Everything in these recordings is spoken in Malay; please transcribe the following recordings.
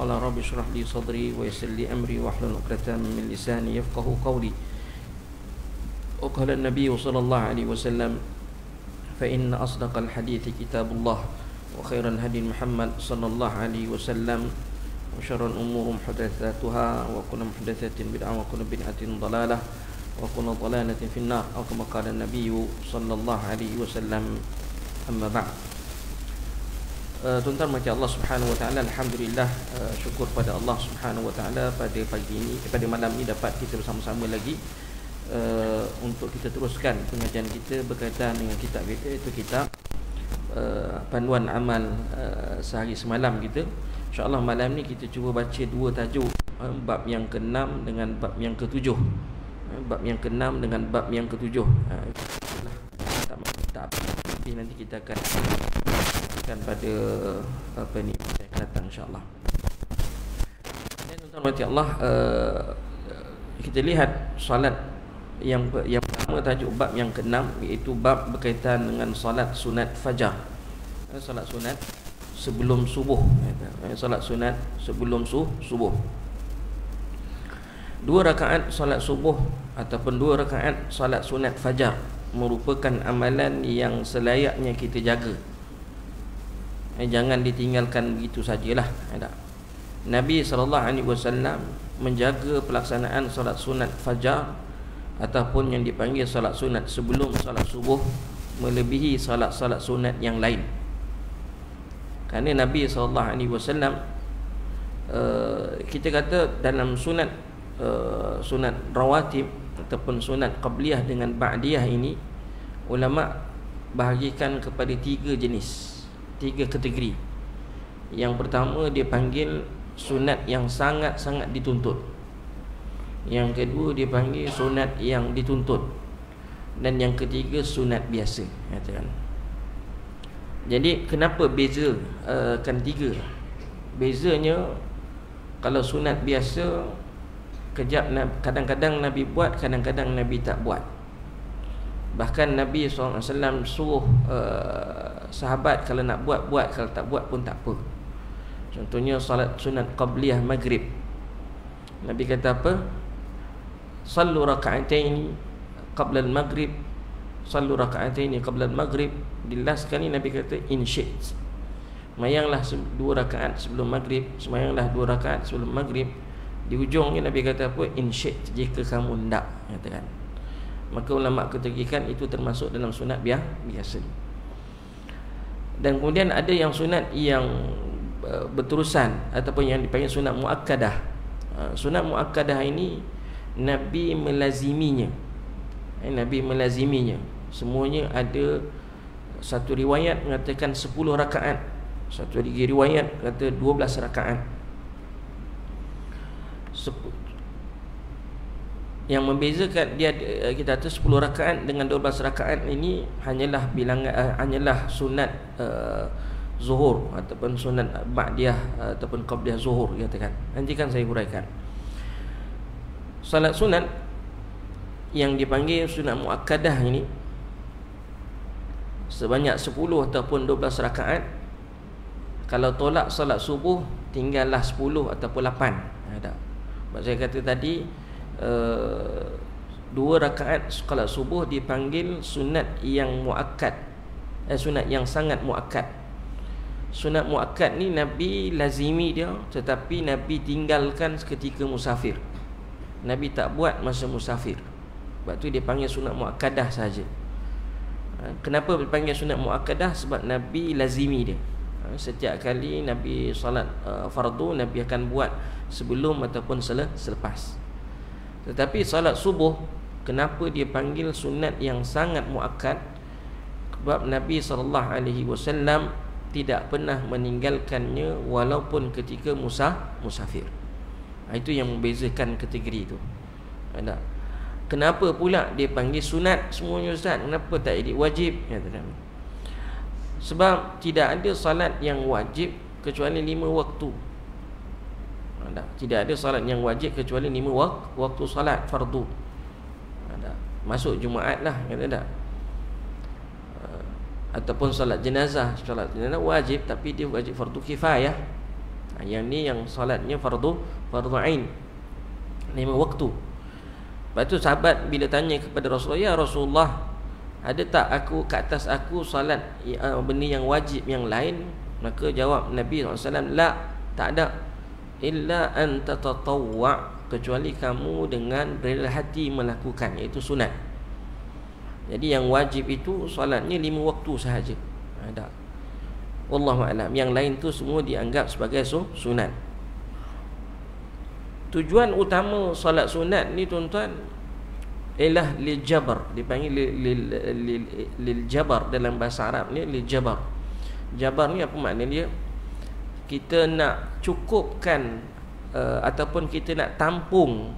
Qala rabbi shrah li sadri wa yassir li amri wahlul 'uqdatam min lisani yafqahu qawli. Wa qala an-nabiy sallallahu alaihi wasallam fa inna asdaqal hadithi kitabullah wa khairal hadi Muhammad sallallahu alaihi wasallam wa syarrul umuri muhdatsatuha wa kullu muhdatsatin bid'ah wa kullu bid'atin dhalalah wa kullu dhalalatin finnar atau kama qala an-nabiy sallallahu alaihi wasallam. Amma ba'd. Tuan-tuan mati Allah Subhanahu wa taala, alhamdulillah, syukur pada Allah Subhanahu wa taala pada pagi ini, pada malam ini dapat kita bersama-sama lagi untuk kita teruskan pengajian kita berkaitan dengan kitab kita, iaitu kitab panduan amal sehari semalam kita. InsyaAllah malam ni kita cuba baca dua tajuk, bab yang ke-6 dengan bab yang ke-7. Bab yang ke-6 dengan bab yang ke-7. Tapi nanti kita akan pada apa ni yang akan datang insya-Allah. Dan tuan-tuan Allah, kita lihat solat yang pertama, tajuk bab yang ke-6, iaitu bab berkaitan dengan solat sunat fajar. Solat sunat sebelum subuh. Solat sunat sebelum subuh. 2 rakaat solat subuh ataupun 2 rakaat solat sunat fajar merupakan amalan yang selayaknya kita jaga. Jangan ditinggalkan begitu sajalah. Nabi SAW menjaga pelaksanaan solat sunat fajar ataupun yang dipanggil solat sunat sebelum solat subuh melebihi solat-solat sunat yang lain. Kerana Nabi SAW, kita kata dalam sunat sunat rawatib ataupun sunat qabliyah dengan ba'diyah ini, ulama bahagikan kepada 3 jenis, 3 kategori. Yang pertama dia panggil sunat yang sangat-sangat dituntut. Yang kedua dia panggil sunat yang dituntut. Dan yang ketiga sunat biasa, katakan. Jadi kenapa beza kan 3? Bezanya, kalau sunat biasa kadang-kadang Nabi buat, kadang-kadang Nabi tak buat. Bahkan Nabi SAW suruh sahabat kalau nak buat, kalau tak buat pun tak apa. Contohnya salat sunat qabliyah maghrib, Nabi kata apa? Sallu raka'ataini qabla al-maghrib, sallu raka'ataini qabla al-maghrib. Di last kali Nabi kata in syi'at, semayanglah 2 rakaat sebelum maghrib, semayanglah 2 rakaat sebelum maghrib. Di ujungnya Nabi kata apa? In syi'at, jika kamu hendak, katakan. Maka ulama ketegikan itu termasuk dalam sunat biasa. Dan kemudian ada yang sunat yang berterusan ataupun yang dipanggil sunat muakkadah. Sunat muakkadah ini Nabi melaziminya. Nabi melaziminya. Semuanya ada satu riwayat mengatakan 10 rakaat, satu lagi riwayat kata 12 rakaat. Yang membezakan dia, kita kata 10 rakaat dengan 12 rakaat ini hanyalah bilangan, hanyalah sunat zuhur ataupun sunat ba'diyah ataupun qabliyah zuhur, katakan. Nanti kan saya huraikan. Salat sunat yang dipanggil sunat muakkadah ini sebanyak 10 ataupun 12 rakaat. Kalau tolak salat subuh, tinggallah 10 ataupun 8. Ada. Sebab saya kata tadi 2 rakaat salat subuh dipanggil sunat yang muakkad, sunat yang sangat muakkad. Sunat muakkad ni Nabi lazimi dia, tetapi Nabi tinggalkan ketika musafir. Nabi tak buat masa musafir. Sebab tu dia panggil sunat muakkadah saja. Kenapa dipanggil sunat muakkadah? Sebab Nabi lazimi dia. Setiap kali Nabi salat fardu, Nabi akan buat sebelum ataupun selepas. Tetapi salat subuh, kenapa dia panggil sunat yang sangat muakkad? Sebab Nabi SAW tidak pernah meninggalkannya walaupun ketika musafir. Itu yang membezakan kategori itu. Ada. Kenapa pula dia panggil sunat semuanya, Ustaz? Kenapa tak jadi wajib? Sebab tidak ada salat yang wajib kecuali 5 waktu. Tidak ada salat yang wajib kecuali 5 waktu salat fardu. Masuk Jumaat lah, kata tak? Ataupun salat jenazah. Salat jenazah wajib, tapi dia wajib fardu kifayah. Yang ni yang solatnya fardu ain, 5 waktu. Lepas tu sahabat bila tanya kepada Rasulullah, ya Rasulullah, ada tak aku ke atas aku solat benda yang wajib yang lain? Maka jawab Nabi SAW, la, tak ada, illa an tatatawwa', kecuali kamu dengan rela hati melakukan, iaitu sunat. Jadi yang wajib itu solatnya 5 waktu sahaja. Ada. Wallahu a'lam. Yang lain tu semua dianggap sebagai sunat. Tujuan utama solat sunat ni tuan-tuan ialah lil jabar, dipanggil lil jabar dalam bahasa Arab ni, lil jabar. Jabar ni apa makna dia? Kita nak cukupkan ataupun kita nak tampung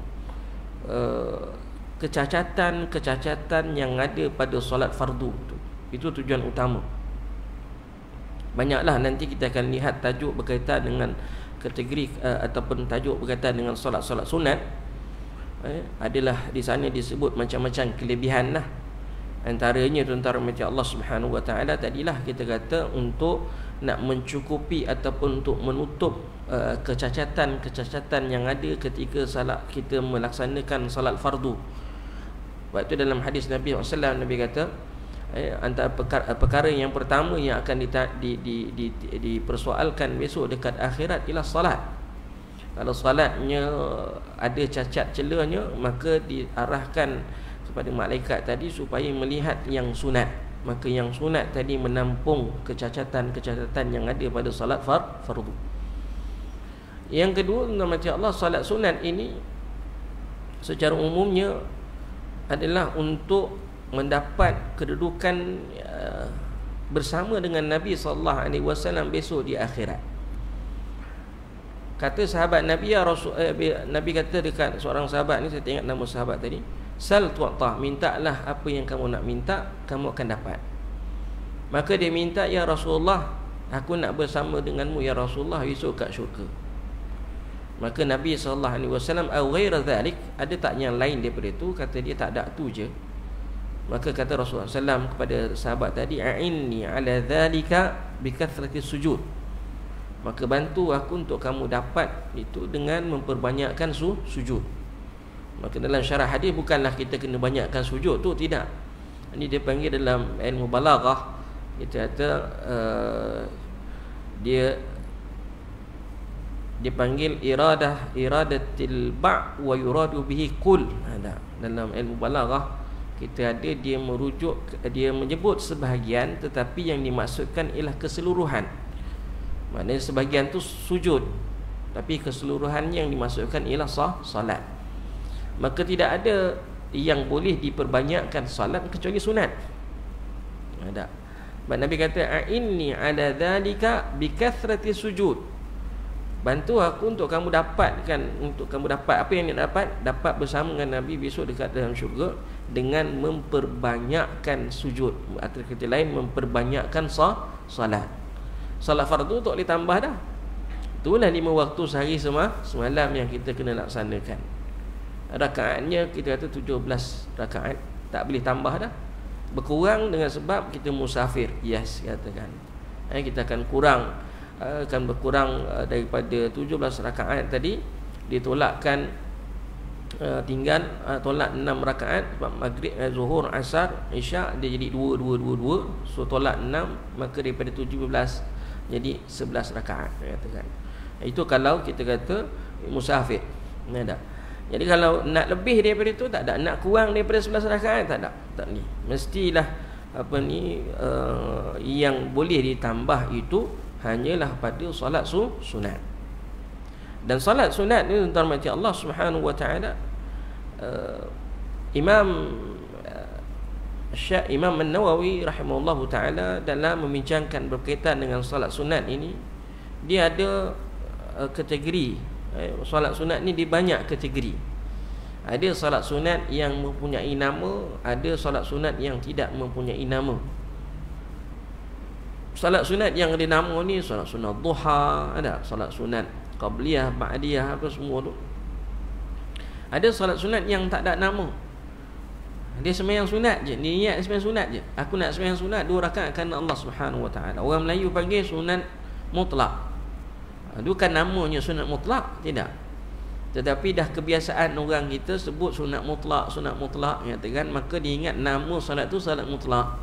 kecacatan yang ada pada solat fardu tu. Itu tujuan utama. Banyaklah nanti kita akan lihat tajuk berkaitan dengan kategori ataupun tajuk berkaitan dengan solat-solat sunat. Adalah di sana disebut macam-macam kelebihan lah. Antaranya tuan-tuan rahmati Allah Subhanahu wa taala, tadilah kita kata untuk nak mencukupi ataupun untuk menutup kecacatan yang ada ketika salat kita melaksanakan salat fardu. Waktu dalam hadis Nabi SAW, Nabi kata antara perkara yang pertama yang akan dipersoalkan besok dekat akhirat ialah salat. Kalau salatnya ada cacat celahnya, maka diarahkan kepada malaikat tadi supaya melihat yang sunat. Maka yang sunat tadi menampung kecacatan yang ada pada salat fardu. Yang kedua, mati Allah, salat sunat ini secara umumnya adalah untuk mendapat kedudukan bersama dengan Nabi SAW besok di akhirat. Kata sahabat Nabi, ya Rasul, Nabi kata dekat seorang sahabat ni, saya ingat nama sahabat tadi, sal tu'ta, mintalah apa yang kamu nak minta, kamu akan dapat. Maka dia minta, ya Rasulullah, aku nak bersama denganmu ya Rasulullah besok kat syurga. Maka Nabi SAW, aw ghaira dhalik, ada tak yang lain daripada itu? Kata dia, tak ada, tu je. Maka kata Rasulullah SAW kepada sahabat tadi, a'inni ala dhalika bikathrati sujud, maka bantu aku untuk kamu dapat itu dengan memperbanyakkan sujud. Maka dalam syarah hadis bukanlah kita kena banyakkan sujud tu, tidak. Ini dia panggil dalam ilmu balaghah, kita kata dia dipanggil iradatil ba' wa yuradu bihi kull. Dalam ilmu balaghah kita ada dia menyebut sebahagian, tetapi yang dimaksudkan ialah keseluruhan. Maknanya sebahagian tu sujud, tapi keseluruhannya yang dimaksudkan ialah salat. Maka tidak ada yang boleh diperbanyakkan salat kecuali sunat. Ada. Nabi kata, a'inni ala dhalika bikathrati sujud, bantu aku untuk kamu dapatkan, untuk kamu dapat apa yang nak dapat? Dapat bersama dengan Nabi besok dekat dalam syurga dengan memperbanyakkan sujud. Atau kata lain, memperbanyakkan salat. Salat fardu tak boleh tambah dah. Itulah 5 waktu sehari semalam yang kita kena laksanakan. Rakaatnya kita kata 17 rakaat, tak boleh tambah dah. Berkurang dengan sebab kita musafir. Yes, katakan. Kita akan berkurang daripada 17 rakaat tadi, ditolakkan tinggal tolak 6 rakaat sebab maghrib, zuhur, asar, isyak, dia jadi 2. So tolak 6, maka daripada 17 jadi 11 rakaat, katakan. Itu kalau kita kata musafir. Ada. Jadi kalau nak lebih daripada itu tak ada, nak kurang daripada 11 rakaat tak ada. Tak ni. Mestilah yang boleh ditambah itu hanyalah pada solat sunat. Dan solat sunat ni tuan-tuan mati Allah Subhanahu wa taala, Imam An-Nawawi rahimahullahu taala dalam membincangkan berkaitan dengan solat sunat ini, dia ada kategori. Solat sunat ni dia banyak kategori. Ada solat sunat yang mempunyai nama, ada solat sunat yang tidak mempunyai nama. Solat sunat yang ada nama ni solat sunat duha, ada solat sunat qabliyah, ba'diyah, apa semua tu. Ada solat sunat yang tak ada nama. Dia sembahyang sunat je, niat sembahyang sunat je. Aku nak sembahyang sunat 2 rakaat kerana Allah Subhanahu wa taala. Orang Melayu panggil sunat mutlak. Itu kan namanya sunat mutlak, tidak. Tetapi dah kebiasaan orang kita sebut sunat mutlak katakan, maka diingat nama solat tu solat mutlak.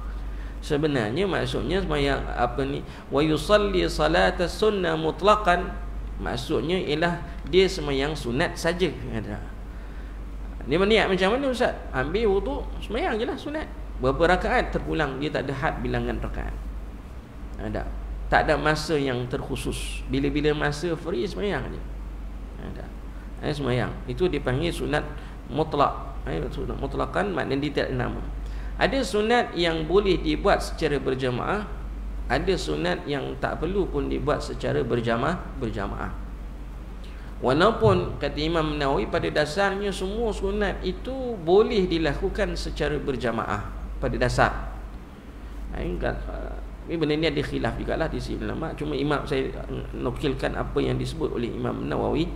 Sebenarnya maksudnya sembahyang apa ni, wa yusalli salata sunnah mutlaqan, maksudnya ialah dia sembahyang sunat saja. Dia berniat macam mana ustaz? Ambil wuduk, sembahyang jelah sunat. Berapa rakaat terpulang, dia tak ada had bilangan rakaat. Ada. Tak ada masa yang terkhusus. Bila-bila masa free sembahyang je. Ada. Sembahyang. Itu dipanggil sunat mutlak. Sunat mutlakan maknanya dia tak ada nama. Ada sunat yang boleh dibuat secara berjamaah, ada sunat yang tak perlu pun dibuat secara berjamaah. Walaupun kata Imam Nawawi pada dasarnya semua sunat itu boleh dilakukan secara berjamaah pada dasar. Ini benda ni ada khilaf jugalah di sisi ulama. Cuma imam saya nukilkan apa yang disebut oleh Imam Nawawi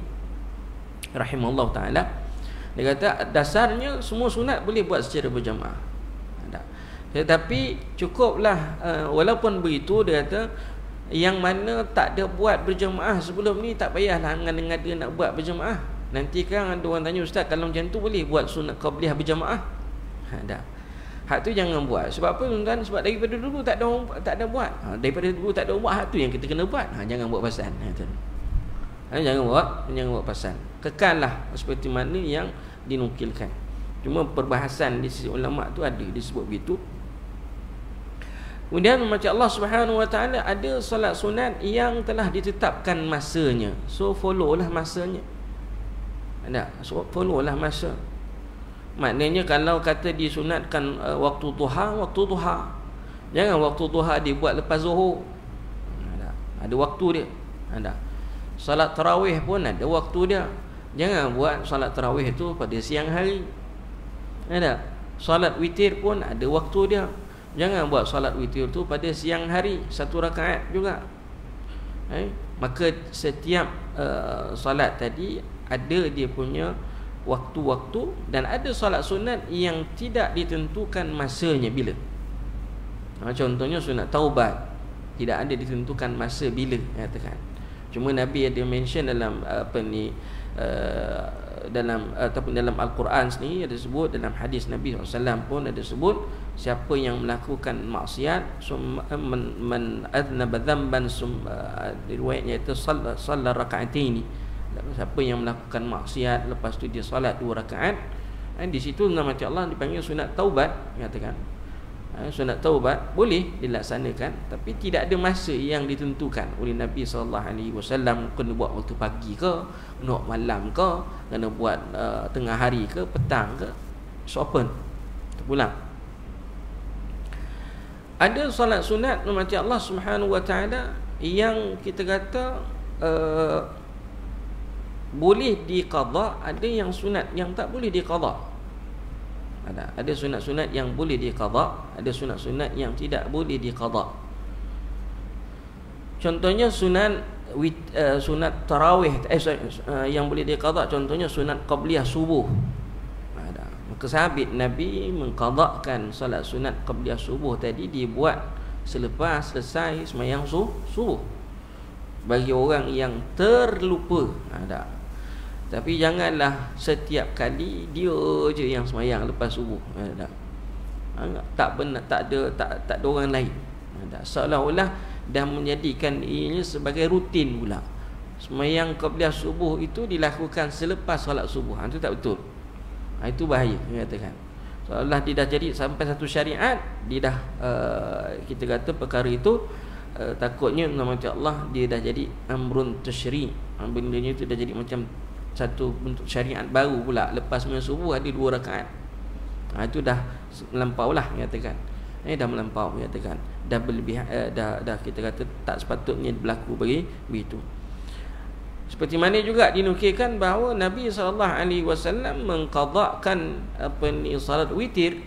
rahimahullah taala. Dia kata dasarnya semua sunat boleh buat secara berjamaah. Tetapi cukuplah walaupun begitu, dia kata yang mana tak ada buat berjamaah sebelum ni tak payahlah ngada-ngada nak buat berjamaah. Nanti kan ada orang tanya, ustaz kalau macam tu boleh buat sunat qabliyah berjamaah? Dah. Hak tu jangan buat. Sebab apa tuan? Sebab daripada dulu tak ada buat. Daripada dulu tak ada buat, hak tu yang kita kena buat. Jangan buat pasal. Jangan buat pasal. Kekallah seperti mana yang dinukilkan. Cuma perbahasan di sisi ulama tu ada disebut begitu. Kemudian macam Allah Subhanahu Wa Taala ada solat sunat yang telah ditetapkan masanya. So follow lah masanya. So follow lah masa. Maknanya kalau kata disunatkan waktu duha. Jangan waktu duha dibuat lepas zuhur. Ada waktu dia. Salat tarawih pun ada waktu dia. Jangan buat salat tarawih itu pada siang hari. Salat witir pun ada waktu dia. Jangan buat salat witir tu pada siang hari, satu rakaat juga. Maka setiap salat tadi ada dia punya waktu-waktu, dan ada salat sunat yang tidak ditentukan masanya bila. Contohnya sunat taubat, tidak ada ditentukan masa bila, katakan. Cuma Nabi ada mention dalam dalam Al-Quran sendiri ada sebut, dalam hadis Nabi SAW pun ada sebut, siapa yang melakukan maksiat man adnaba dhanban riwayatnya itu salla raka'ataini, siapa yang melakukan maksiat lepas tu dia solat 2 rakaat, di situ nama Allah dipanggil sunat taubat, katakan. Sunat taubat boleh dilaksanakan, tapi tidak ada masa yang ditentukan oleh Nabi SAW. Kena buat waktu pagi ke, kena buat malam ke, kena buat tengah hari ke, petang ke, so open terpulang. Ada solat sunat macam Allah Subhanahu Wa Taala yang kita kata boleh diqadha, ada yang sunat yang tak boleh diqadha. Ada sunat-sunat yang boleh diqadha, ada sunat-sunat yang tidak boleh diqadha. Contohnya sunat tarawih yang boleh diqadha, contohnya sunat qabliyah subuh. Maka sahabat Nabi mengqadhakan solat sunat qabliyah subuh tadi dibuat selepas selesai sembahyang subuh. Bagi orang yang terlupa, tapi janganlah setiap kali dia je yang sembahyang lepas subuh. Tak benar, tak ada orang lain. Seolah-olah dah menjadikan ianya sebagai rutin pula. Sembahyang qabliyah subuh itu dilakukan selepas solat subuh. Itu tak betul. Itu bahaya, katakan. Seolah dia dah jadi sampai satu syariat, dia dah kita kata perkara itu takutnya nama Allah dia dah jadi amrun tasyri'. Bendanya itu dah jadi macam satu bentuk syariat baru pula. Lepas sembahyang subuh ada 2 rakaat. Itu dah melampau lah, katakan. Dah melampau, katakan. Dah berlebih, dah kita kata tak sepatutnya berlaku begitu. Seperti mana juga dinukilkan bahawa Nabi SAW mengqadhakan salat witir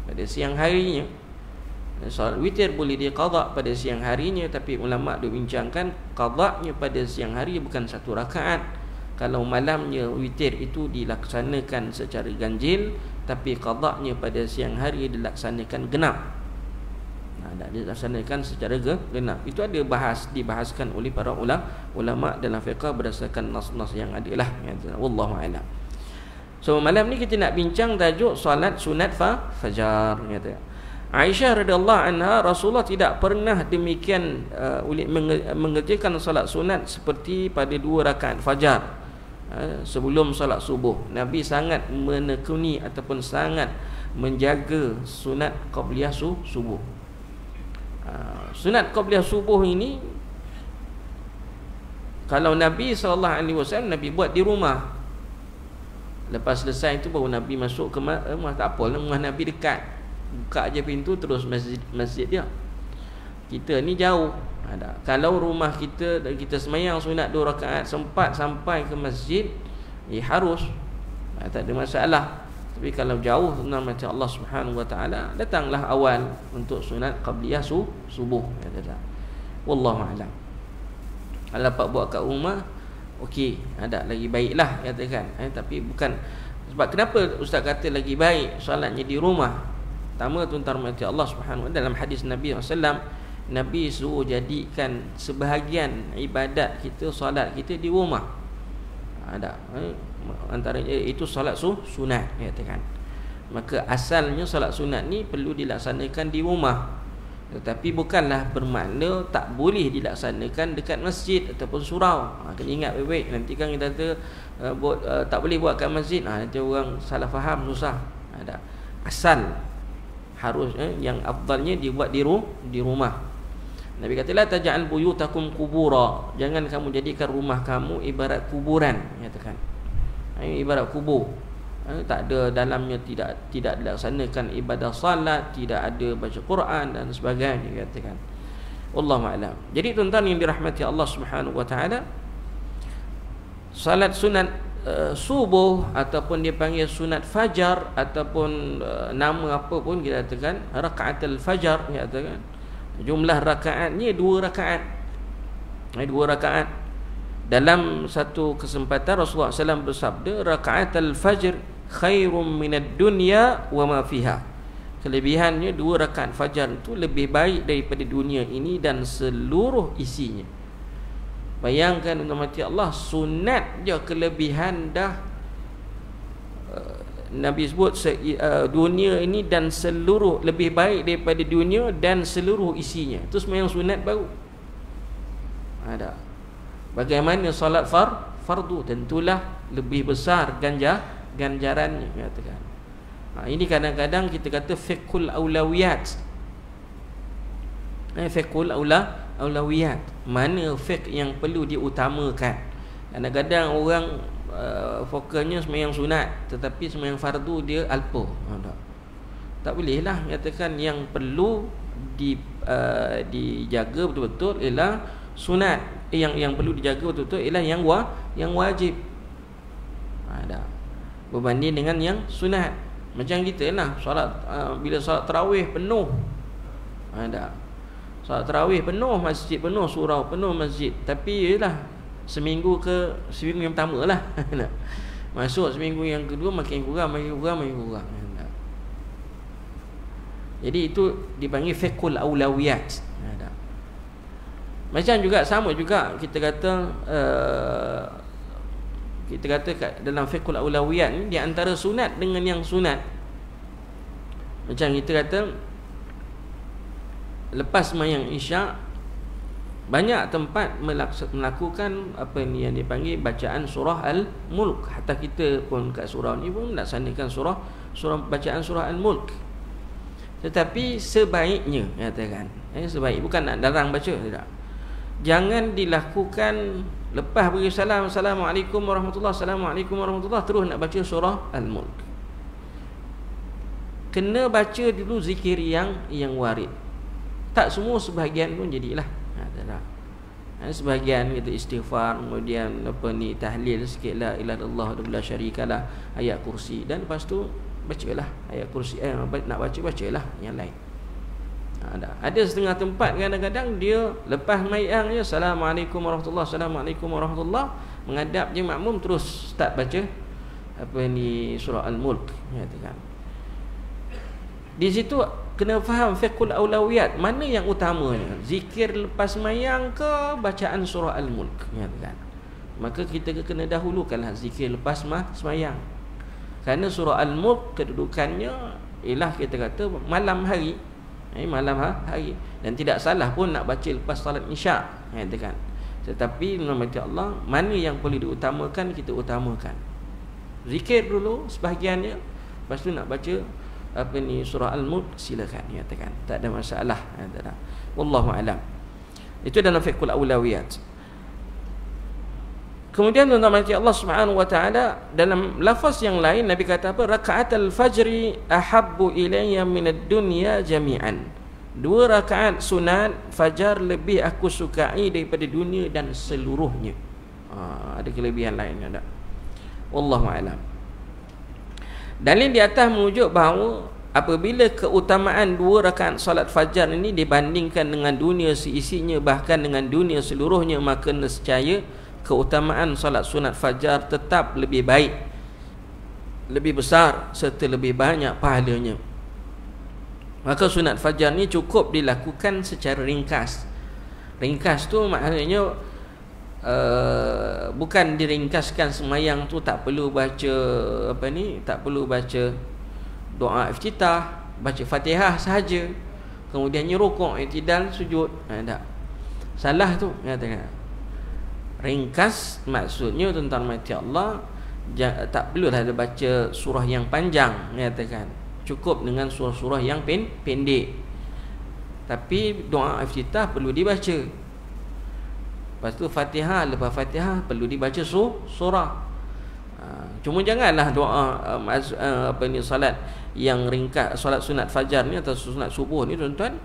pada siang harinya. Salat witir boleh diqadha pada siang harinya, tapi ulama' dibincangkan qadha'nya pada siang hari bukan 1 rakaat. Kalau malamnya witir itu dilaksanakan secara ganjil, tapi qadha'nya pada siang hari dilaksanakan genap. Dilaksanakan secara genap. Itu ada dibahaskan oleh para ulama dalam fiqh berdasarkan nas-nas yang ada lah. Wallahu a'lam. So malam ni kita nak bincang tajuk solat sunat fajar. Aisyah radhiyallahu anha, Rasulullah tidak pernah demikian mengerjakan solat sunat seperti pada 2 rakaat fajar sebelum solat subuh. Nabi sangat menekuni ataupun sangat menjaga sunat qabliyah subuh. Sunat qabliyah subuh ini, kalau Nabi SAW Nabi buat di rumah. Lepas selesai itu baru Nabi masuk ke rumah. Tak apa, rumah Nabi dekat, buka aja pintu terus masjid dia. Kita ni jauh. Kalau rumah kita semayang sunat 2 rakaat sempat sampai ke masjid, harus, tak ada masalah. Tapi kalau jauh tentang macam Allah Subhanahu Wa Taala, datanglah awal untuk sunat qabliyah subuh. Wallahu a'lam. Kalau dapat buat kat rumah, okey, ada lagi baiklah katakan. Tapi bukan sebab kenapa ustaz kata lagi baik solatnya di rumah. Pertama tuan-tuan mati Allah Subhanahu Wa Taala, dalam hadis Nabi SAW, Nabi suruh jadikan sebahagian ibadat kita, solat kita di rumah. Antaranya itu solat sunat katakan. Maka asalnya solat sunat ni perlu dilaksanakan di rumah. Tetapi bukanlah bermakna tak boleh dilaksanakan dekat masjid ataupun surau. Kena ingat baik-baik. Nanti kan kita kata tak boleh buat kat masjid. Nanti orang salah faham, susah. Asal harus yang afdalnya dibuat di rumah. Nabi kata, la taj'al buyutakum qubura. Jangan kamu jadikan rumah kamu ibarat kuburan. Katakan. Ibarat kubur. Tak ada dalamnya, tidak dilaksanakan ibadah salat, tidak ada baca Quran dan sebagainya, katakan. Wallahu a'lam. Jadi tuan-tuan yang dirahmati Allah Subhanahu Wa Taala, salat sunat subuh ataupun dipanggil sunat fajar ataupun nama apa pun kita katakan rakaatul fajar, katakan. Jumlah rakaatnya 2 rakaat. 2 rakaat. Dalam satu kesempatan Rasulullah SAW bersabda, rakaatul fajr khairum minad dunya wa ma fiha. Kelebihannya 2 rakaat fajar itu lebih baik daripada dunia ini dan seluruh isinya. Bayangkan umat Allah, sunat je kelebihan dah Nabi sebut dunia ini dan seluruh, lebih baik daripada dunia dan seluruh isinya. Itu sembahyang sunat baru. Ada. Bagaimana solat fardu, tentulah lebih besar ganjarannya, katakan. Ini kadang-kadang kita kata fiqhul aulawiyat. Fiqhul aulawiyat. Mana fiqh yang perlu diutamakan. Kadang-kadang orang fokusnya sembahyang sunat, tetapi sembahyang fardu dia alpa. Tak boleh lah, katakan yang perlu dijaga betul-betul ialah sunat. Yang perlu dijaga betul-betul ialah yang wajib. Berbanding dengan yang sunat. Macam kita lah, solat bila solat tarawih penuh. Solat tarawih penuh, masjid penuh, surau penuh masjid. Tapi ialah seminggu yang pertama lah. Masuk seminggu yang kedua makin kurang. Jadi itu dipanggil fiqhul aulawiyat. Macam juga sama juga kita kata dalam fiqhul aulawiyat ni, di antara sunat dengan yang sunat. Macam kita kata lepas sembahyang isyak, banyak tempat melakukan apa ni yang dipanggil bacaan surah Al-Mulk. Hatta kita pun kat surau ni pun melaksanakan bacaan surah Al-Mulk. Tetapi sebaiknya, katakan, sebaik, bukan nak larang baca, tidak. Jangan dilakukan lepas beri salam, Assalamualaikum warahmatullahi, Assalamualaikum warahmatullahi, terus nak baca surah Al-Mulk. Kena baca dulu zikir yang warid. Tak semua, sebahagian pun jadilah. Sebahagian kita istighfar, kemudian tahlil sikit, la ilaha illallah wa la syarikalah, ayat kursi, dan lepas tu bacalah ayat kursi. Nak bacalah yang lain. Ada setengah tempat kadang-kadang dia lepas mayang je, Assalamualaikum warahmatullahi, Assalamualaikum warahmatullahi, menghadap je makmum, terus start baca surah Al-Mulk, katakan. Di situ kena faham fiqhul aulawiyat, mana yang utamanya, zikir lepas sembahyang ke bacaan surah Al-Mulk, kan? Maka kita kena dahulukanlah zikir lepas sembahyang. Kerana surah Al-Mulk kedudukannya ialah kita kata malam hari, malam hari, dan tidak salah pun nak baca lepas salat Isyak, kan? Tetapi nama Allah, mana yang boleh diutamakan, kita utamakan. Zikir dulu sebahagiannya, lepas tu nak baca surah Al-Mulk, silakan, nyatakan, tak ada masalah, tak ada. Wallahu alam. Itu dalam fiqhul aulawiyat. Kemudian tuan-tuan Allah Subhanahu wa taala dalam lafaz yang lain Nabi kata apa? Raka'atul fajri ahabbu ilayya minad dunya jami'an. 2 rakaat sunat fajar lebih aku sukai daripada dunia dan seluruhnya. Ada kelebihan lain ada. Wallahu alam. Dalil di atas menunjuk bahawa apabila keutamaan 2 rakaat solat fajar ini dibandingkan dengan dunia seisinya, bahkan dengan dunia seluruhnya, maka nescaya keutamaan solat sunat fajar tetap lebih baik, lebih besar, serta lebih banyak pahalanya. Maka sunat fajar ni cukup dilakukan secara ringkas. Ringkas tu maknanya bukan diringkaskan sembahyang tu tak perlu baca tak perlu baca doa iftitah, baca Fatihah sahaja, kemudiannya rukuk, i'tidal, sujud. Tak. Salah tu, katakan. Ringkas maksudnya tuan-tuan mati Allah, tak perlulah ada baca surah yang panjang, katakan. Cukup dengan surah-surah yang pendek. Tapi doa iftitah perlu dibaca. Lepas tu Fatihah, lepas Fatihah perlu dibaca surah. Cuma janganlah doa salat yang ringkas, solat sunat fajar ni atau sunat subuh ni tuan-tuan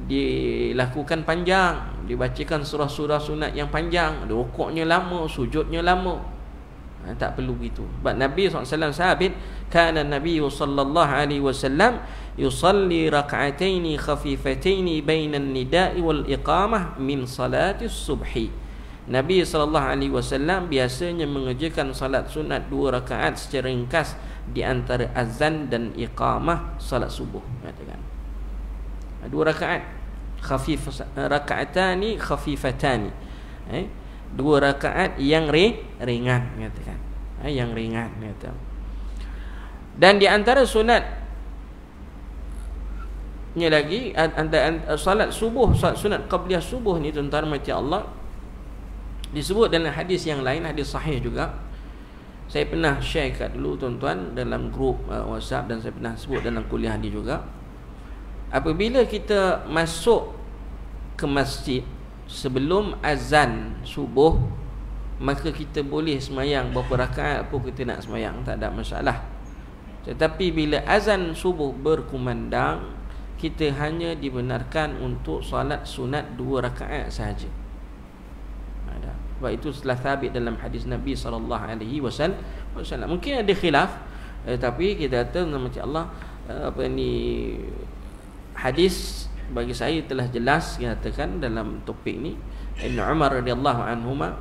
dilakukan panjang, dibacakan surah-surah sunat yang panjang, rukuknya lama, sujudnya lama. Tak perlu begitu. Sebab Nabi SAW sabit, kana Nabi sallallahu alaihi wasallam yusalli rak'ataini khafifataini bainan nida'i wal iqamah min salati subhi. Nabi sallallahu alaihi wasallam biasanya mengerjakan salat sunat 2 rakaat secara ringkas di antara azan dan iqamah salat subuh, katakan. 2 rakaat khafif, raka'atani khafifatani, 2 rakaat yang ringan, katakan, yang ringan, kata. Dan di antara sunatnya lagi antara salat subuh, salat sunat qabliyah subuh ni tuan-tuan mati Allah, disebut dalam hadis yang lain, hadis sahih juga. Saya pernah share kat dulu tuan-tuan dalam grup WhatsApp, dan saya pernah sebut dalam kuliah ni juga. Apabila kita masuk ke masjid sebelum azan subuh, maka kita boleh semayang berapa rakaat pun kita nak semayang, tak ada masalah. Tetapi bila azan subuh berkumandang, kita hanya dibenarkan untuk salat sunat 2 rakaat sahaja. Sebab itu telah sabit dalam hadis Nabi SAW. Mungkin ada khilaf, tapi kita kata macam Allah, hadis bagi saya telah jelas dikatakan dalam topik ni. Ibn Umar radhiyallahu anhuma,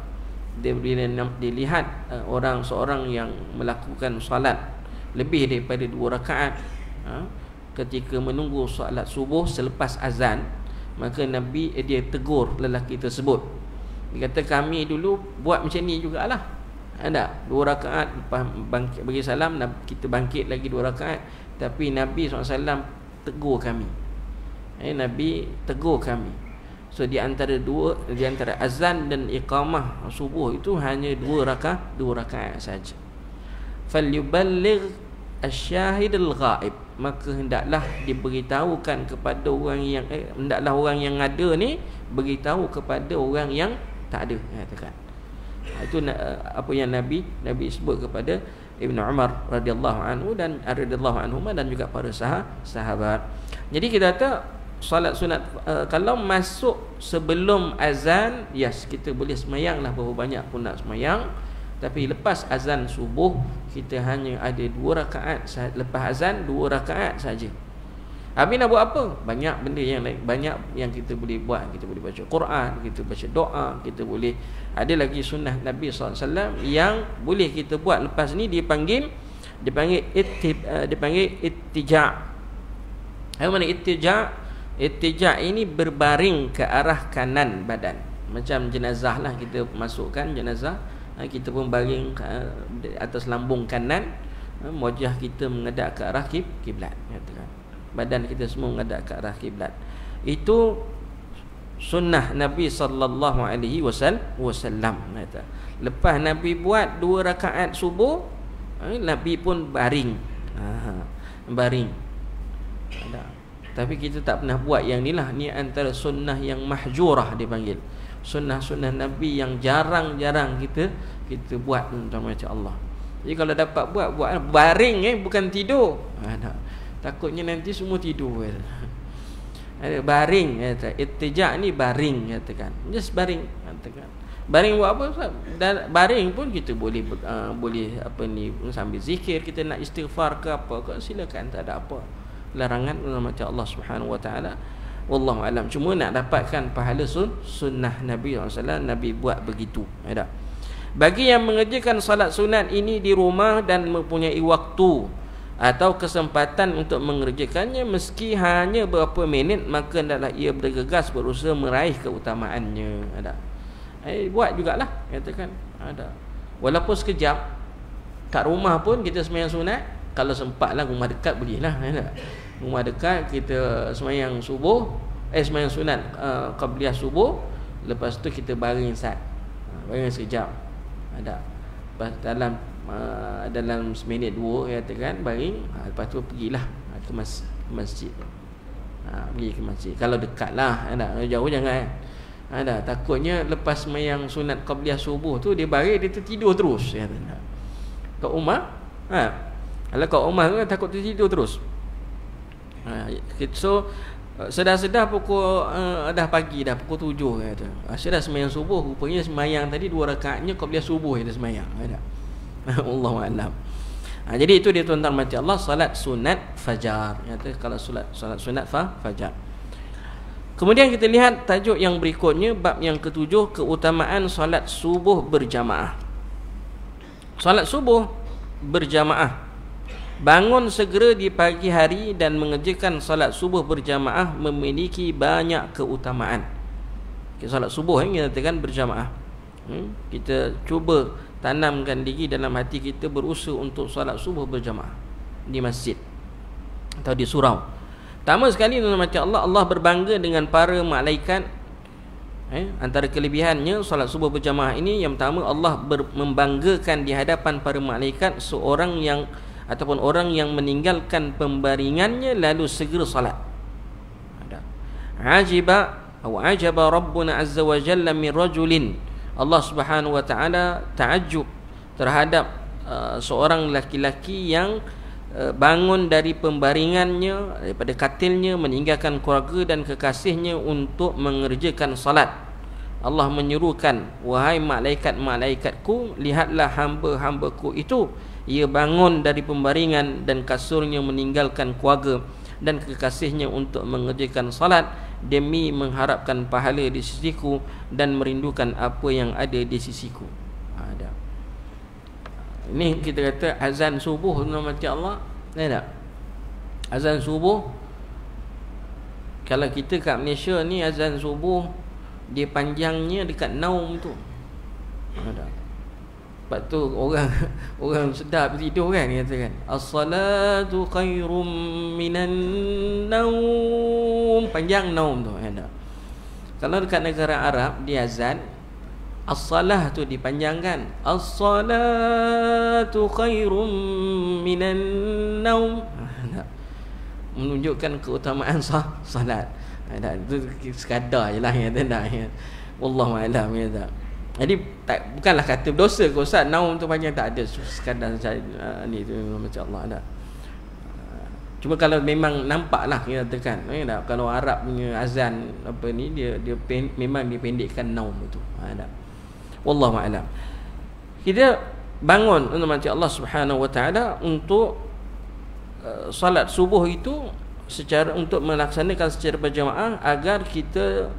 dia bila dilihat seorang yang melakukan salat lebih daripada 2 rakaat ketika menunggu salat subuh selepas azan, maka Nabi dia tegur lelaki tersebut. Dia kata, kami dulu buat macam ni jugalah. Ada 2 rakaat lepas bangkit bagi salam, kita bangkit lagi 2 rakaat. Tapi Nabi SAW tegur kami. Nabi tegur kami. So di antara azan dan iqamah subuh itu hanya 2 rakaat saja. Falyuballigh asyahid al-ghaib, maka hendaklah diberitahukan kepada orang yang hendaklah orang yang ada ni beritahu kepada orang yang tak ada, katakan. Itu apa yang Nabi sebut kepada Ibn Umar radhiyallahu anhu dan radhiyallahu anhuma dan juga para sahabat. Jadi kita kata solat sunat kalau masuk sebelum azan, yes, kita boleh semayanglah berapa banyak pun nak semayang. Tapi lepas azan subuh, kita hanya ada 2 rakaat. Lepas azan 2 rakaat saja. Habis nak buat apa? Banyak benda yang lain, banyak yang kita boleh buat. Kita boleh baca Quran, kita baca doa, kita boleh, ada lagi sunnah Nabi SAW yang boleh kita buat dipanggil ittija'. Apa makna ittija'? Ittija' ini berbaring ke arah kanan badan. Macam jenazah lah, kita masukkan jenazah, kita pun baring di atas lambung kanan, wajah kita menghadap ke arah kiblat, katakan. Badan kita semua menghadap ke arah kiblat. Itu sunnah Nabi sallallahu alaihi wasallam. Lepas Nabi buat 2 rakaat subuh, Nabi pun baring. Baring. Tapi kita tak pernah buat yang ni lah. Ni antara sunnah yang mahjurah dipanggil. Sunnah-sunnah Nabi yang jarang-jarang kita buat tentang macam Allah. Jadi kalau dapat buat baring, bukan tidur. Takutnya nanti semua tidur. Ada baring, ittija' ni baring, katakan. Just baring, katakan. Baring buat apa? Baring pun kita boleh apa ni, sambil zikir, kita nak istighfar ke apa ke, silakan, tak ada apa larangan macam Allah Subhanahu wa taala. Wallahu alam. Cuma nak dapatkan pahala sunnah Nabi SAW, Nabi buat begitu. Ada. Bagi yang mengerjakan salat sunat ini di rumah dan mempunyai waktu atau kesempatan untuk mengerjakannya meski hanya beberapa minit, maka hendaklah ia bergegas berusaha meraih keutamaannya. Ada. Buat jugalah, katakan. Ada. Walaupun sekejap kat rumah pun kita sembahyang sunat, kalau sempatlah, rumah dekat bolehlah. Ada. Rumah dekat kita sembahyang subuh, sembahyang sunat qabliyah subuh, lepas tu kita baring sat. Baring sekejap. Ada. Lepas dalam seminit 2, katakan, baring, lepas tu pergilah ke masjid. Pergi ke masjid. Kalau dekat lah, jauh jangan. Takutnya lepas sembahyang sunat qabliyah subuh tu dia baring, dia tertidur terus. Kat rumah, kalau kat rumah tu takut tertidur terus. So sedar-sedar pukul dah pagi dah, pukul 7 kata. Asyik dah sembahyang subuh, rupanya sembahyang tadi 2 rakaatnya qabliyah subuh dia sembahyang. Wallahu a'lam. Jadi itu dia tuan-tuan mati Allah, salat sunat fajar. Kata kalau salat sunat fajar. Kemudian kita lihat tajuk yang berikutnya, bab yang ke-7, keutamaan salat subuh berjamaah. Salat subuh berjamaah. Bangun segera di pagi hari dan mengerjakan salat subuh berjamaah memiliki banyak keutamaan. Salat subuh kita katakan berjamaah. Kita cuba tanamkan diri dalam hati kita, berusaha untuk salat subuh berjamaah di masjid atau di surau. Pertama sekali macam Allah berbangga dengan para malaikat. Antara kelebihannya salat subuh berjamaah ini, yang pertama Allah membanggakan di hadapan para malaikat seorang yang ataupun orang yang meninggalkan pembaringannya lalu segera salat. Ajaba Rabbuna azza wa jalla min rajulin. Allah Subhanahu wa taala ta'ajjub terhadap seorang laki-laki yang bangun dari pembaringannya, daripada katilnya, meninggalkan keluarga dan kekasihnya untuk mengerjakan salat. Allah menyerukan, wahai malaikat-malaikatku, lihatlah hamba-hambaku itu, ia bangun dari pembaringan dan kasurnya, meninggalkan keluarga dan kekasihnya untuk mengerjakan salat, demi mengharapkan pahala di sisiku dan merindukan apa yang ada di sisiku. Ini kita kata azan subuh nama Allah. Tak? Azan subuh, kalau kita kat Malaysia ni, azan subuh dia panjangnya dekat naum tu. Sebab tu orang sedap tidur kan, dia kata kan, as-salatu khairum minan naum. Panjang naum tu. Kalau dekat negara Arab dia azan, as-salah tu dipanjangkan, as-salatu khairum minan naum, menunjukkan keutamaan salat. Itu sekadar je lah, wallahu a'lam. Jadi bukanlah kata berdosa ke Ustaz, naum tu panjang, tak ada, sekadar ni tu macam Allah. Cuma kalau memang nampak lah, kita katakan, kalau Arab punya azan apa ni, dia memang dipendekkan naum tu. Wallahu a'lam. Kita bangun macam Allah Subhanahu wa taala untuk salat subuh itu secara untuk melaksanakan secara berjamaah, agar kita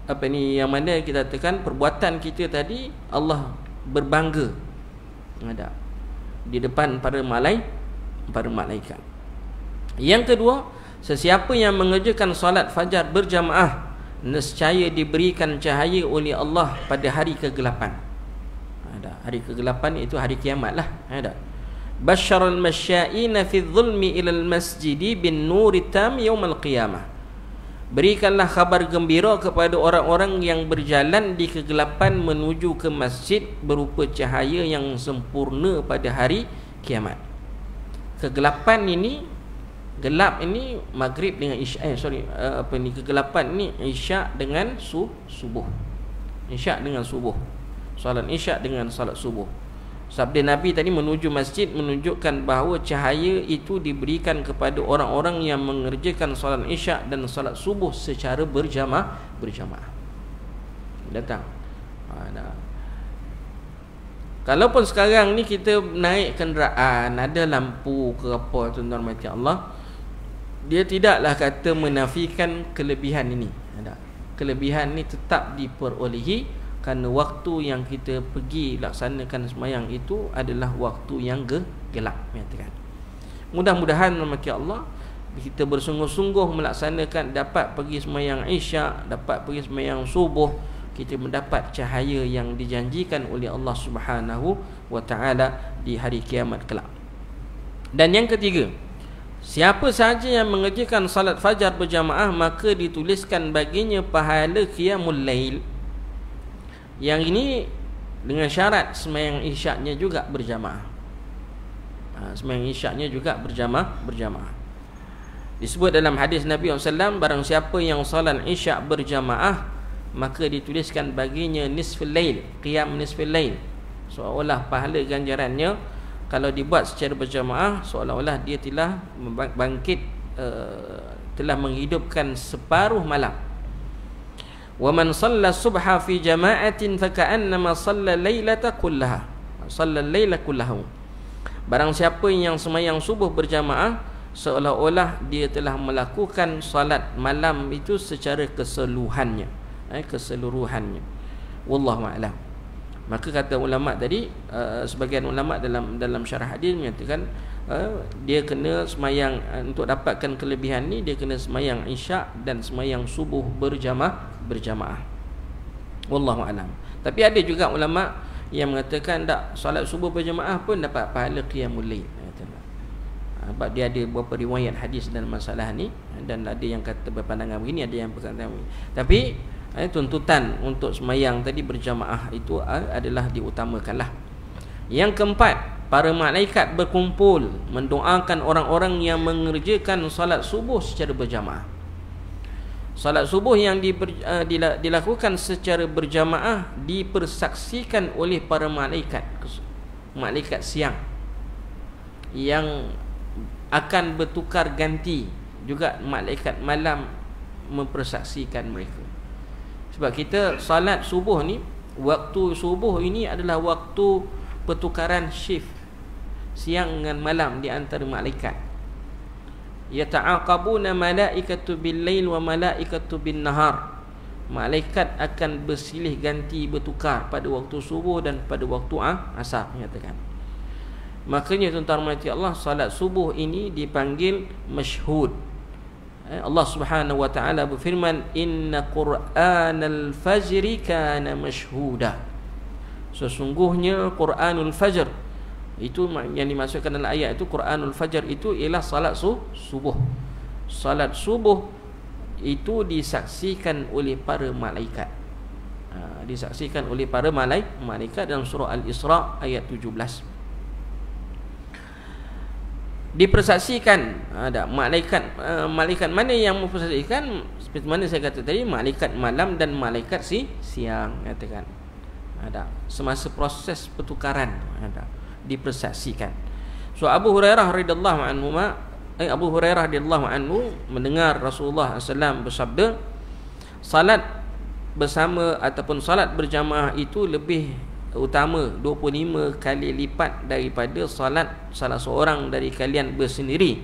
apa ni, yang mana kita katakan perbuatan kita tadi Allah berbangga di depan para malaikat. Yang kedua, sesiapa yang mengerjakan solat fajar berjamaah, nescaya diberikan cahaya oleh Allah pada hari kegelapan. Hari kegelapan itu hari kiamat lah. Basyarul masya'ina fi dhulmi ilal masjidi bin nuri tam yaumal qiyamah. Berikanlah kabar gembira kepada orang-orang yang berjalan di kegelapan menuju ke masjid berupa cahaya yang sempurna pada hari kiamat. Kegelapan ini, gelap ini maghrib dengan isya, kegelapan ini isya dengan subuh. Isya dengan subuh. Solat isya dengan solat subuh. Sabda Nabi tadi menuju masjid menunjukkan bahawa cahaya itu diberikan kepada orang-orang yang mengerjakan solat isya dan solat subuh secara berjamaah. Datang. Kalaupun sekarang ni kita naik kenderaan, ada lampu ke apa, tuan-tuan mati Allah, dia tidaklah kata menafikan kelebihan ini. Kelebihan ni tetap diperolehi kerana waktu yang kita pergi laksanakan sembahyang itu adalah waktu yang gelap, menyatakan. Mudah-mudahan maki Allah kita bersungguh-sungguh melaksanakan, dapat pergi sembahyang isyak, dapat pergi sembahyang subuh, kita mendapat cahaya yang dijanjikan oleh Allah Subhanahu wa taala di hari kiamat kelak. Dan yang ketiga, siapa sahaja yang mengerjakan salat fajar berjamaah, maka dituliskan baginya pahala qiyamul lail. Yang ini dengan syarat sembahyang isyaknya juga berjamaah. Sembahyang isyaknya juga berjamaah. Disebut dalam hadis Nabi SAW, barang siapa yang salat isyak berjamaah, maka dituliskan baginya nisful lail, qiyam nisful lail. Seolah-olah pahala ganjarannya kalau dibuat secara berjamaah, seolah-olah dia telah bangkit, telah menghidupkan separuh malam. Wa man shalla subha fi jama'atin fa ka'annama shalla lailata kullaha. Shalla laila kullahu. Barang siapa yang sembahyang subuh berjamaah, seolah-olah dia telah melakukan solat malam itu secara keseluruhannya. Wallahu a'lam. Maka kata ulama tadi, sebagian ulama dalam syarah hadis menyatakan dia kena sembahyang, untuk dapatkan kelebihan ni dia kena sembahyang isyak dan sembahyang subuh berjamaah. Wallahu a'lam. Tapi ada juga ulama yang mengatakan tak, solat subuh berjamaah pun dapat pahala qiyamul lail. Sebab dia ada beberapa riwayat hadis dalam masalah ni, dan ada yang kata berpandangan begini, ada yang berkata begini. Tapi tuntutan untuk sembahyang tadi berjamaah itu adalah diutamakanlah. Yang keempat, para malaikat berkumpul mendoakan orang-orang yang mengerjakan solat subuh secara berjamaah. Solat subuh yang dilakukan secara berjamaah dipersaksikan oleh para malaikat siang yang akan bertukar ganti, juga malaikat malam mempersaksikan mereka. Sebab kita salat subuh ni, waktu subuh ini adalah waktu pertukaran shift siang dengan malam di antara malaikat. Yata'aqabuna malaikatu bil-lail wa malaikatu bin-nahar. Malaikat akan bersilih ganti, bertukar pada waktu subuh dan pada waktu asar, menyatakan. Makanya tuan-tuan mati Allah, salat subuh ini dipanggil masyhud. Allah Subhanahu wa taala berfirman, inna qur'anal fajri kana mashhuda. Sesungguhnya Quranul Fajr, itu yang dimaksudkan dalam ayat itu, Quranul Fajr itu ialah salat subuh. Salat subuh itu disaksikan oleh para malaikat. Disaksikan oleh para malaikat dalam surah Al-Isra ayat 17. Dipersaksikan, ada malaikat mana yang mempersaksikan? Seperti mana saya kata tadi, malaikat malam dan malaikat siang, katakan. Ada semasa proses pertukaran dipersaksikan. So Abu Hurairah radhiyallahu anhu mendengar Rasulullah SAW bersabda, salat bersama ataupun salat berjamaah itu lebih utama 25 kali lipat daripada salat salah seorang dari kalian bersendiri.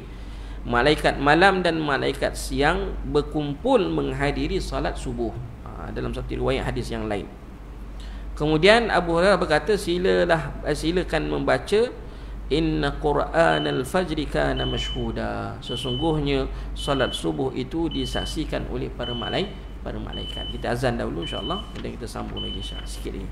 Malaikat malam dan malaikat siang berkumpul menghadiri salat subuh. Dalam satu riwayat hadis yang lain. Kemudian Abu Hurairah berkata, silakan membaca Inna Qur'anal fajri kana mashhuda. Sesungguhnya salat subuh itu disaksikan oleh para malaikat. Kita azan dahulu insya-Allah, kemudian kita sambung lagi sikit lagi.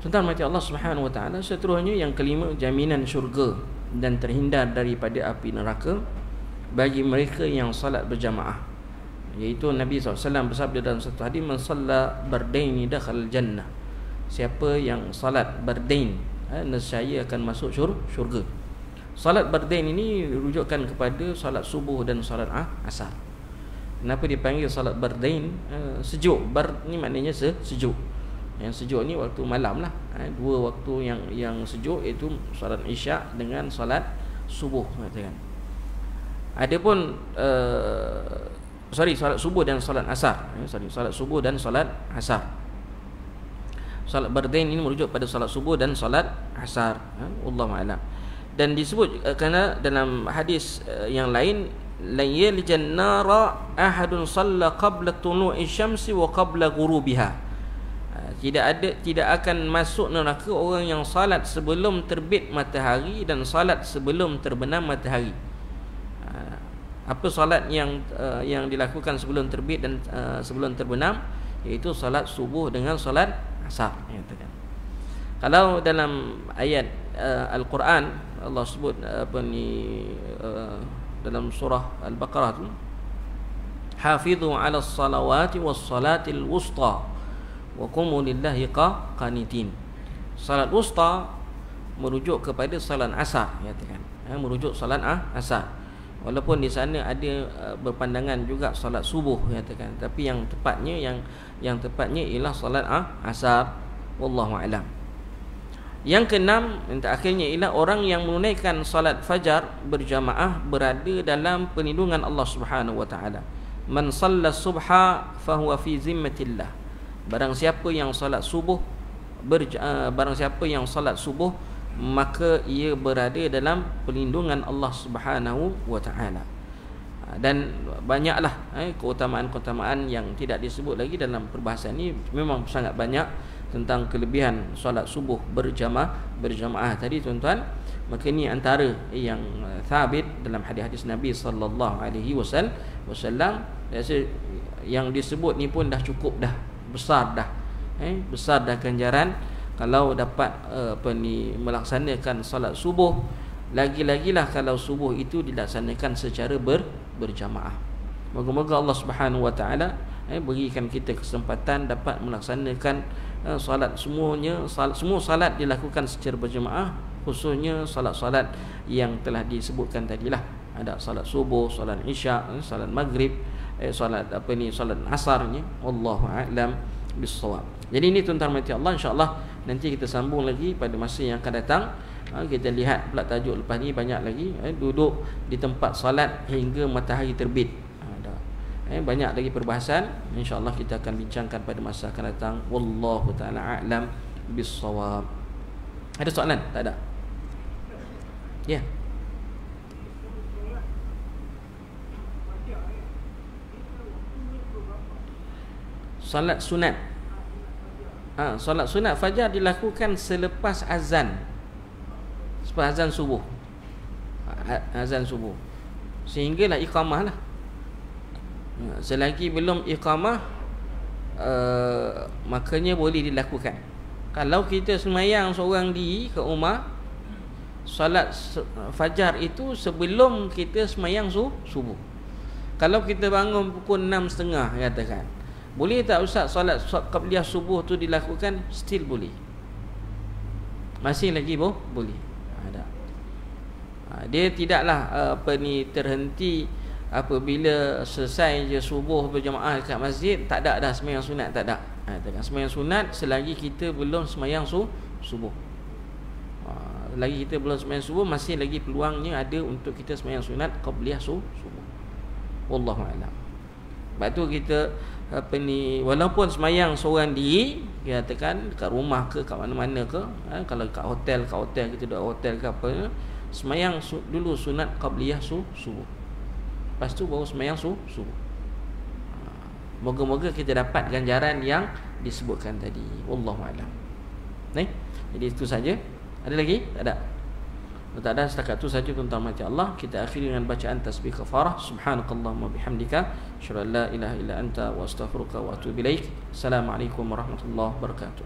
Tuan-tuan mati Allah Subhanahu wa taala, seterusnya yang kelima, jaminan syurga dan terhindar daripada api neraka bagi mereka yang salat berjamaah. Iaitu Nabi SAW bersabda dalam satu hadis, man shalla bardaini dakhala jannah. Siapa yang salat bardain, nescaya akan masuk syurga. Salat bardain ini rujukan kepada salat subuh dan salat asar. Kenapa dipanggil salat bardain? Sejuk. Bar ni maknanya sejuk. Yang sejuk ni waktu malam lah. Dua waktu yang sejuk, iaitu salat isyak dengan salat subuh, katakan. Adapun salat subuh dan salat asar. Salat subuh dan salat asar. Salat bardain ini merujuk pada salat subuh dan salat asar. Wallahu a'lam. Dan disebut kerana dalam hadis yang lain, la yaljan nara ahadun shalla qabla tulu'i syamsi wa qabla ghurubiha. Tidak akan masuk neraka orang yang salat sebelum terbit matahari dan salat sebelum terbenam matahari. Apa salat yang dilakukan sebelum terbit dan sebelum terbenam? Iaitu salat subuh dengan salat asar. Kalau dalam ayat Al-Quran Allah sebut dalam surah Al-Baqarah tu, hafizu 'alas salawati was salatil wusta wa qumu lillahi qanitin. Salat wusta merujuk kepada salat asar, katakan. Merujuk salat asar. Walaupun di sana ada berpandangan juga salat subuh, katakan. Tapi yang tepatnya ialah salat asar. Wallahu a'lam. Yang keenam, yang terakhirnya ialah orang yang menunaikan salat fajar berjamaah berada dalam perlindungan Allah Subhanahu wa taala. Man shalla subha fahuwa fi zimmatillah. Barang siapa yang salat subuh maka ia berada dalam perlindungan Allah Subhanahu wa taala. Dan banyaklah keutamaan-keutamaan yang tidak disebut lagi dalam perbahasan ini. Memang sangat banyak tentang kelebihan solat subuh berjamaah tadi, tuan-tuan. Maka ini antara yang thabit dalam hadis-hadis Nabi sallallahu alaihi wasallam. Yang disebut ni pun dah cukup dah, besar dah. Besar dah ganjaran kalau dapat melaksanakan solat subuh. Lagi-lagilah kalau subuh itu dilaksanakan secara berjamaah. Moga-moga Allah Subhanahu wa taala berikan kita kesempatan dapat melaksanakan salat semua salat dilakukan secara berjamaah, khususnya salat-salat yang telah disebutkan tadilah. Ada salat subuh, salat isyak, salat maghrib, salat salat asarnya. Wallahu a'lam bissawab. Jadi ini tuan-tuan mati Allah, insya-Allah nanti kita sambung lagi pada masa yang akan datang. Kita lihat pula tajuk lepas ni banyak lagi, duduk di tempat salat hingga matahari terbit. Banyak lagi perbahasan, insya-Allah kita akan bincangkan pada masa akan datang. Wallahu taala a'lam bissawab. Ada soalan? Tak ada. Ya. Salat sunat. Salat sunat fajar dilakukan selepas azan. Selepas azan subuh. Azan subuh. Sehinggalah iqamah lah. Selagi belum iqamah, makanya boleh dilakukan. Kalau kita semayang seorang diri ke rumah, salat fajar itu sebelum kita semayang subuh. Kalau kita bangun pukul 6.30, katakan, boleh tak Ustaz salat qabliyah subuh tu dilakukan? Still boleh. Masih lagi boleh. Dia tidaklah terhenti apabila selesai je subuh berjamaah dekat masjid, tak ada dah sembahyang sunat, tak ada. Sembahyang sunat selagi kita belum sembahyang subuh. Lagi kita belum sembahyang subuh, masih lagi peluangnya ada untuk kita sembahyang sunat qabliyah subuh. Wallahu a'lam. Sebab tu kita walaupun sembahyang seorang diri, kita katakan dekat rumah ke kat mana-mana ke, kalau kat hotel kita duduk hotel ke apa, sembahyang dulu sunat qabliyah subuh. Lepas tu baru sembahyang subuh. Moga-moga kita dapat ganjaran yang disebutkan tadi. Wallahu a'lam. Jadi itu saja. Ada lagi? Tak ada. Kalau tak ada, setakat itu saja tuan-tuan mati Allah. Kita akhiri dengan bacaan tasbih kafarah. Subhanakallahumma bihamdika, asyhadu an la ilaha illa anta wa astaghfiruka wa atubu ilaik. Assalamualaikum warahmatullahi wabarakatuh.